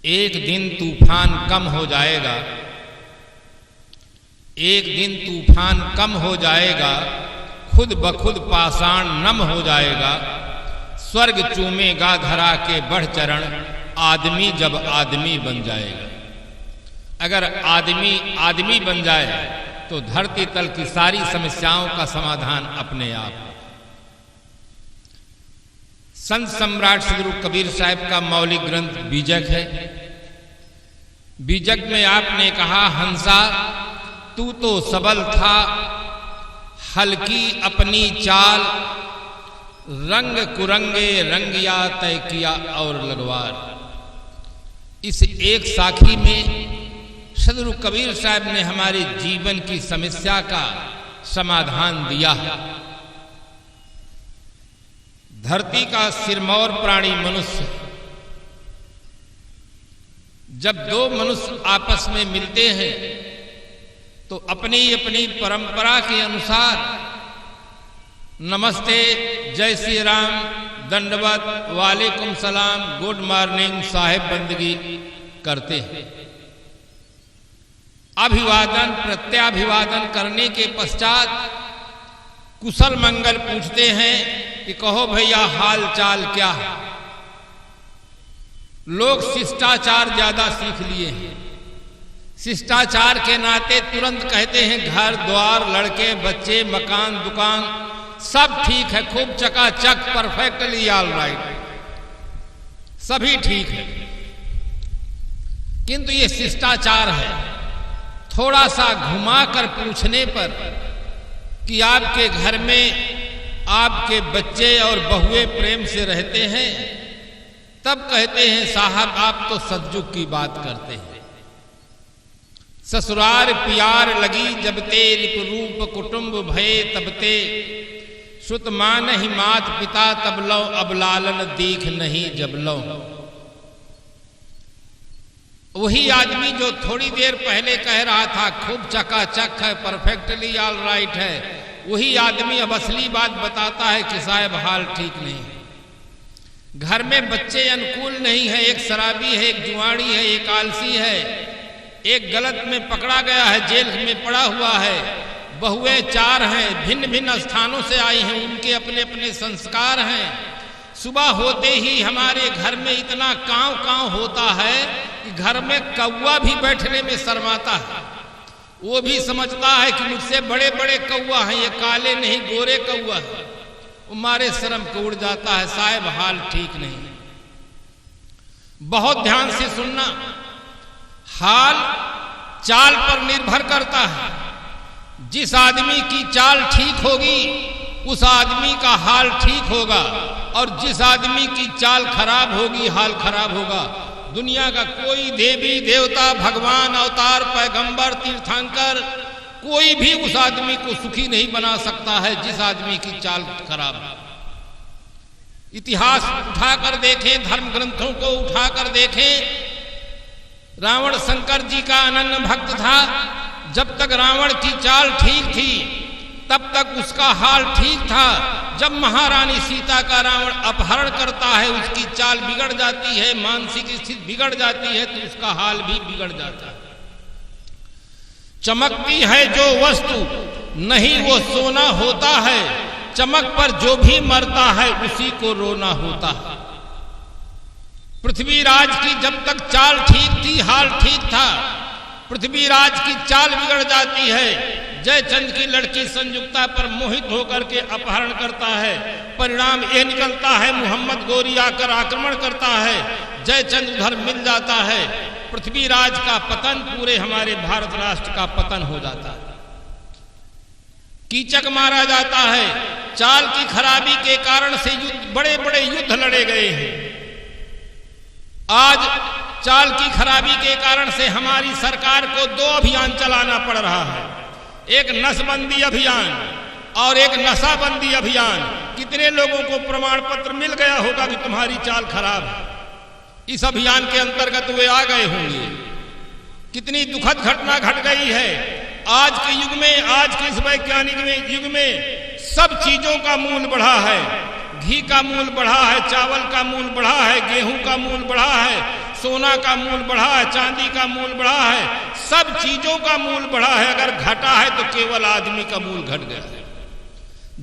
एक दिन तूफान कम हो जाएगा, एक दिन तूफान कम हो जाएगा, खुद बखुद पाषाण नम हो जाएगा। स्वर्ग चूमेगा धरा के बढ़ चरण, आदमी जब आदमी बन जाएगा। अगर आदमी आदमी बन जाए तो धरती तल की सारी समस्याओं का समाधान अपने आप। संत सम्राट सदगुरु कबीर साहब का मौलिक ग्रंथ बीजक है। बीजक में आपने कहा, हंसा तू तो सबल था, हल्की अपनी चाल, रंग कुरंगे रंगिया तय किया और लगवार। इस एक साखी में सदगुरु कबीर साहब ने हमारे जीवन की समस्या का समाधान दिया है। धरती का सिरमौर प्राणी मनुष्य, जब दो मनुष्य आपस में मिलते हैं तो अपनी अपनी परंपरा के अनुसार नमस्ते, जय श्री राम, दंडवत, वालेकुम सलाम, गुड मॉर्निंग साहेब बंदगी करते हैं। अभिवादन प्रत्याभिवादन करने के पश्चात कुशल मंगल पूछते हैं कि कहो भैया हाल चाल क्या है। लोग शिष्टाचार ज्यादा सीख लिए हैं। शिष्टाचार के नाते तुरंत कहते हैं घर द्वार, लड़के बच्चे, मकान दुकान सब ठीक है, खूब चकाचक, परफेक्टली ऑल राइट, सभी ठीक है। किंतु ये शिष्टाचार है। थोड़ा सा घुमाकर पूछने पर कि आपके घर में आपके बच्चे और बहुएं प्रेम से रहते हैं, तब कहते हैं साहब आप तो सतयुग की बात करते हैं। ससुरार प्यार लगी जबते, रिप रूप कुटुंब भये तबते, सुत मान ही मात पिता तब लो, अब लालन दीख नहीं जब लो। वही आदमी जो थोड़ी देर पहले कह रहा था खूब चकाचक है, परफेक्टली ऑल राइट है, वही आदमी अब असली बात बताता है कि साहब हाल ठीक नहीं है। घर में बच्चे अनुकूल नहीं है, एक शराबी है, एक जुआड़ी है, एक आलसी है, एक गलत में पकड़ा गया है, जेल में पड़ा हुआ है, बहुएं 4 हैं, भिन्न भिन्न स्थानों से आई हैं, उनके अपने अपने संस्कार हैं। सुबह होते ही हमारे घर में इतना कांव कांव होता है कि घर में कौवा भी बैठने में शर्माता है। वो भी समझता है कि मुझसे बड़े बड़े कौवा हैं, ये काले नहीं गोरे कौवा है। वो मारे शर्म को उड़ जाता है, साहब हाल ठीक नहीं है। बहुत ध्यान से सुनना, हाल चाल पर निर्भर करता है। जिस आदमी की चाल ठीक होगी उस आदमी का हाल ठीक होगा, और जिस आदमी की चाल खराब होगी हाल खराब होगा। दुनिया का कोई देवी देवता, भगवान, अवतार, पैगंबर, तीर्थंकर, कोई भी उस आदमी को सुखी नहीं बना सकता है जिस आदमी की चाल खराब है। इतिहास उठाकर देखें, धर्म ग्रंथों को उठाकर देखें। रावण शंकर जी का अनन्य भक्त था। जब तक रावण की चाल ठीक थी तब तक उसका हाल ठीक था। जब महारानी सीता का रावण अपहरण करता है, उसकी चाल बिगड़ जाती है, मानसिक स्थिति बिगड़ जाती है, तो उसका हाल भी बिगड़ जाता है। चमकती है जो वस्तु नहीं वो सोना होता है, चमक पर जो भी मरता है उसी को रोना होता है। पृथ्वीराज की जब तक चाल ठीक थी हाल ठीक था। पृथ्वीराज की चाल बिगड़ जाती है, जयचंद की लड़की संयुक्ता पर मोहित होकर के अपहरण करता है, परिणाम ये निकलता है मोहम्मद गोरी आकर आक्रमण करता है, जयचंद उधर मिल जाता है, पृथ्वीराज का पतन, पूरे हमारे भारत राष्ट्र का पतन हो जाता है। कीचक मारा जाता है। चाल की खराबी के कारण से युद्ध, बड़े बड़े युद्ध लड़े गए हैं। आज चाल की खराबी के कारण से हमारी सरकार को 2 अभियान चलाना पड़ रहा है, एक नसबंदी अभियान और एक नशाबंदी अभियान। कितने लोगों को प्रमाण पत्र मिल गया होगा कि तुम्हारी चाल खराब है। इस अभियान के अंतर्गत वे आ गए होंगे। कितनी दुखद घटना घट गई है आज के युग में। आज के इस वैज्ञानिक युग में सब चीजों का मूल बढ़ा है। घी का मूल बढ़ा है, चावल का मूल बढ़ा है, गेहूं का मूल बढ़ा है, सोना का मूल बढ़ा है, चांदी का मूल बढ़ा है, सब चीजों का मूल बढ़ा है। अगर घटा है तो केवल आदमी का मूल घट गया है।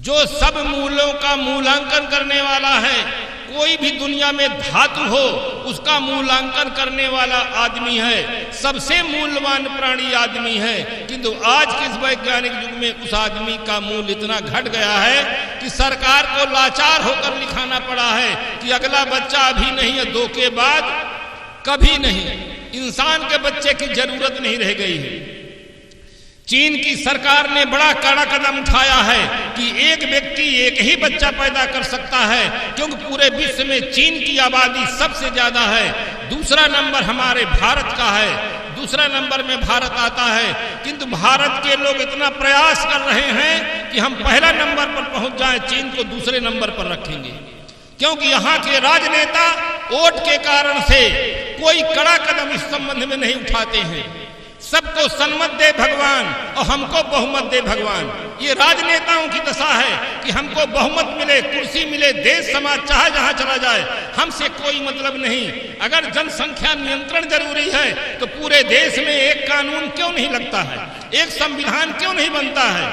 जो सब मूलों का मूल्यांकन करने वाला है, कोई भी दुनिया में धातु हो उसका मूल्यांकन करने वाला आदमी है। सबसे मूल्यवान प्राणी आदमी है। किंतु आज के इस वैज्ञानिक युग में उस आदमी का मूल इतना घट गया है कि सरकार को लाचार होकर लिखाना पड़ा है कि अगला बच्चा अभी नहीं है, 2 के बाद कभी नहीं। इंसान के बच्चे की जरूरत नहीं रह गई है। चीन की सरकार ने बड़ा कड़ा कदम उठाया है कि एक व्यक्ति एक ही बच्चा पैदा कर सकता है, क्योंकि पूरे विश्व में चीन की आबादी सबसे ज्यादा है। दूसरा नंबर हमारे भारत का है, दूसरा नंबर में भारत आता है। किंतु भारत के लोग इतना प्रयास कर रहे हैं कि हम पहला नंबर पर पहुंच जाएं, चीन को दूसरे नंबर पर रखेंगे। क्योंकि यहाँ के राजनेता वोट के कारण से कोई कड़ा कदम इस संबंध में नहीं उठाते हैं। सबको सन्मत दे भगवान और हमको बहुमत दे भगवान। ये राजनेताओं की दशा है कि हमको बहुमत मिले, कुर्सी मिले, देश समाज चाहे जहां चला जाए, हमसे कोई मतलब नहीं। अगर जनसंख्या नियंत्रण जरूरी है तो पूरे देश में एक कानून क्यों नहीं लगता है, एक संविधान क्यों नहीं बनता है?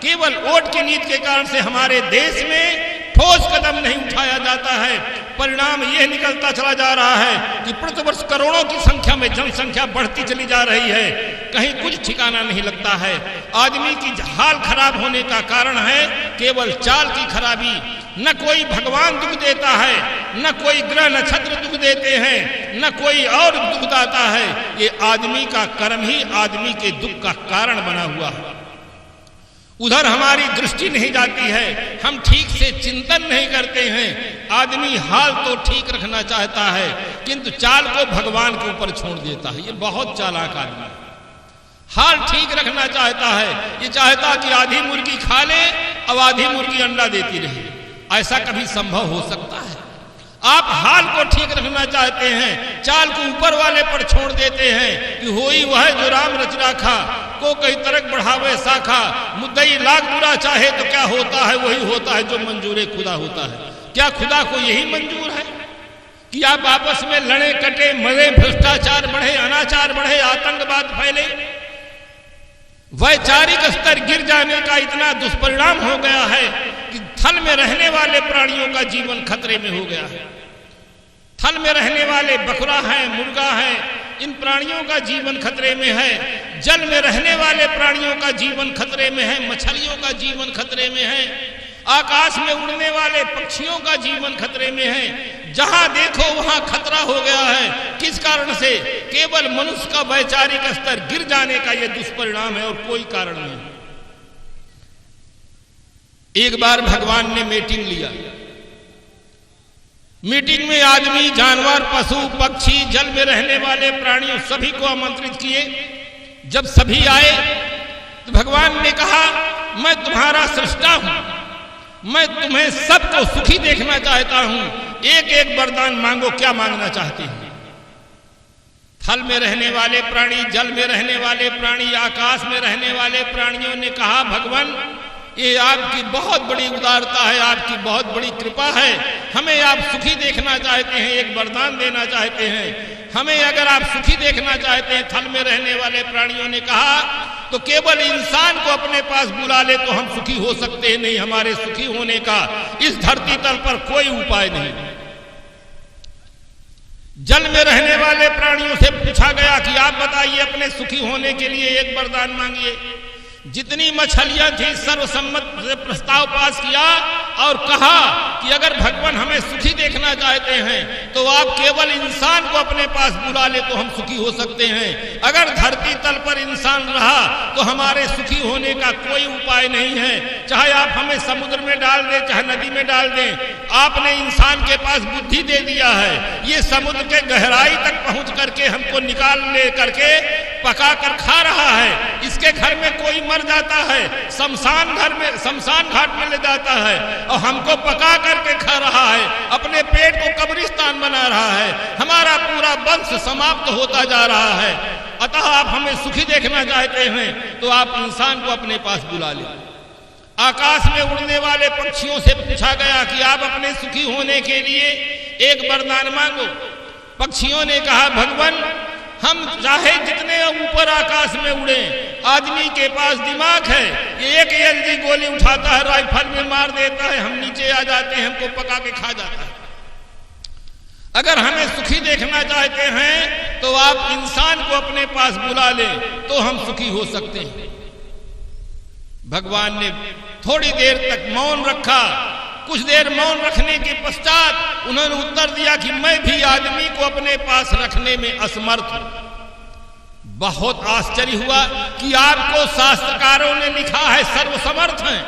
केवल वोट की नीति के कारण से हमारे देश में ठोस कदम नहीं उठाया जाता है। परिणाम यह निकलता चला जा रहा है कि प्रतिवर्ष करोड़ों की संख्या में जनसंख्या बढ़ती चली जा रही है, कहीं कुछ ठिकाना नहीं लगता है। आदमी की हाल खराब होने का कारण है केवल चाल की खराबी। न कोई भगवान दुख देता है, न कोई ग्रह नक्षत्र दुख देते हैं, न कोई और दुख दाता है। ये आदमी का कर्म ही आदमी के दुख का कारण बना हुआ है। उधर हमारी दृष्टि नहीं जाती है, हम ठीक से चिंतन नहीं करते हैं। आदमी हाल तो ठीक रखना चाहता है किंतु चाल को भगवान के ऊपर छोड़ देता है। ये बहुत चालाक आदमी है। हाल ठीक रखना चाहता है, ये चाहता कि आधी मुर्गी खा ले और आधी मुर्गी अंडा देती रहे। ऐसा कभी संभव हो सकता है? आप हाल को ठीक रखना चाहते हैं, चाल को ऊपर वाले पर छोड़ देते हैं कि होई वह जो राम रच राखा, को कई तरक बढ़ावे शाखा, मुद्दई लाख बुरा चाहे तो क्या होता है वही होता है जो मंजूर खुदा होता है। क्या खुदा को यही मंजूर है कि आप आपस में लड़े कटे मरे, भ्रष्टाचार बढ़े, अनाचार बढ़े, आतंकवाद फैले? वैचारिक स्तर गिर जाने का इतना दुष्परिणाम हो गया है कि थल में रहने वाले प्राणियों का जीवन खतरे में हो गया है। थल में रहने वाले बकरा है, मुर्गा है, इन प्राणियों का जीवन खतरे में है। जल में रहने वाले प्राणियों का जीवन खतरे में है, मछलियों का जीवन खतरे में है, आकाश में उड़ने वाले पक्षियों का जीवन खतरे में है। जहां देखो वहां खतरा हो गया है। किस कारण से? केवल मनुष्य का वैचारिक स्तर गिर जाने का यह दुष्परिणाम है और कोई कारण नहीं। एक बार भगवान ने मीटिंग लिया। मीटिंग में आदमी, जानवर, पशु, पक्षी, जल में रहने वाले प्राणियों सभी को आमंत्रित किए। जब सभी आए तो भगवान ने कहा, मैं तुम्हारा सृष्टा हूं, मैं तुम्हें सबको सुखी देखना चाहता हूं। एक एक वरदान मांगो, क्या मांगना चाहते हैं? थल में रहने वाले प्राणी, जल में रहने वाले प्राणी, आकाश में रहने वाले प्राणियों ने कहा, भगवान ये आपकी बहुत बड़ी उदारता है, आपकी बहुत बड़ी कृपा है। हमें आप सुखी देखना चाहते हैं, एक वरदान देना चाहते हैं। हमें अगर आप सुखी देखना चाहते हैं, थल में रहने वाले प्राणियों ने कहा, तो केवल इंसान को अपने पास बुला ले तो हम सुखी हो सकते हैं। नहीं, हमारे सुखी होने का इस धरती तल पर कोई उपाय नहीं। जल में रहने वाले प्राणियों से पूछा गया कि आप बताइए, अपने सुखी होने के लिए एक वरदान मांगिए। जितनी मछलियां थी सर्वसम्मत से प्रस्ताव पास किया और कहा कि अगर भगवान हमें सुखी देखना चाहते हैं तो आप केवल इंसान को अपने पास बुला ले तो हम सुखी हो सकते हैं। अगर धरती तल पर इंसान रहा तो हमारे सुखी होने का कोई उपाय नहीं है। चाहे आप हमें समुद्र में डाल दें, चाहे नदी में डाल दें, आपने इंसान के पास बुद्धि दे दिया है। ये समुद्र के गहराई तक पहुंच करके हमको निकाल ले करके पका कर खा रहा है। इसके घर में कोई मर जाता है, शमशान घाट में ले जाता है और हमको पका करके खा रहा है, अपने पेट को कब्रिस्तान बना रहा है। हमारा पूरा वंश समाप्त होता जा रहा है। अतः आप हमें सुखी देखना चाहते हैं तो आप इंसान को अपने पास बुला लें। आकाश में उड़ने वाले पक्षियों से पूछा गया कि आप अपने सुखी होने के लिए एक वरदान मांगो। पक्षियों ने कहा भगवान हम चाहे जितने ऊपर आकाश में उड़े, आदमी के पास दिमाग है, ये एक जल्दी गोली उठाता है, राइफल में मार देता है, हम नीचे आ जाते हैं, हमको पका के खा जाता है। अगर हमें सुखी देखना चाहते हैं तो आप इंसान को अपने पास बुला लें तो हम सुखी हो सकते हैं। भगवान ने थोड़ी देर तक मौन रखा। कुछ देर मौन रखने के पश्चात उन्होंने उत्तर दिया कि मैं भी आदमी को अपने पास रखने में असमर्थ हूं। बहुत आश्चर्य हुआ कि आपको शास्त्रकारों ने लिखा है सर्वसमर्थ हैं,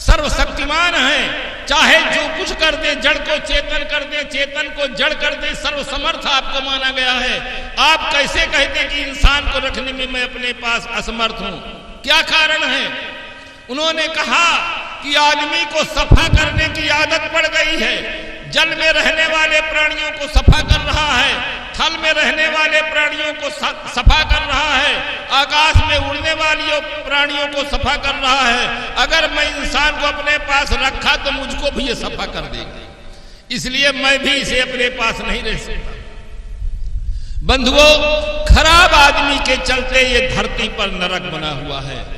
सर्वशक्तिमान हैं, चाहे जो कुछ कर दे, जड़ को चेतन कर दे, चेतन को जड़ कर दे, सर्वसमर्थ आपको माना गया है। आप कैसे कहते कि इंसान को रखने में मैं अपने पास असमर्थ हूं? क्या कारण है? उन्होंने कहा कि आदमी को सफा करने की आदत पड़ गई है। जल में रहने वाले प्राणियों को सफा कर रहा है, थल में रहने वाले प्राणियों को सफा कर रहा है, आकाश में उड़ने वाली प्राणियों को सफा कर रहा है। अगर मैं इंसान को अपने पास रखा तो मुझको भी ये सफा कर देगा, इसलिए मैं भी इसे अपने पास नहीं रह सकता। बंधुओं, खराब आदमी के चलते ये धरती पर नरक बना हुआ है।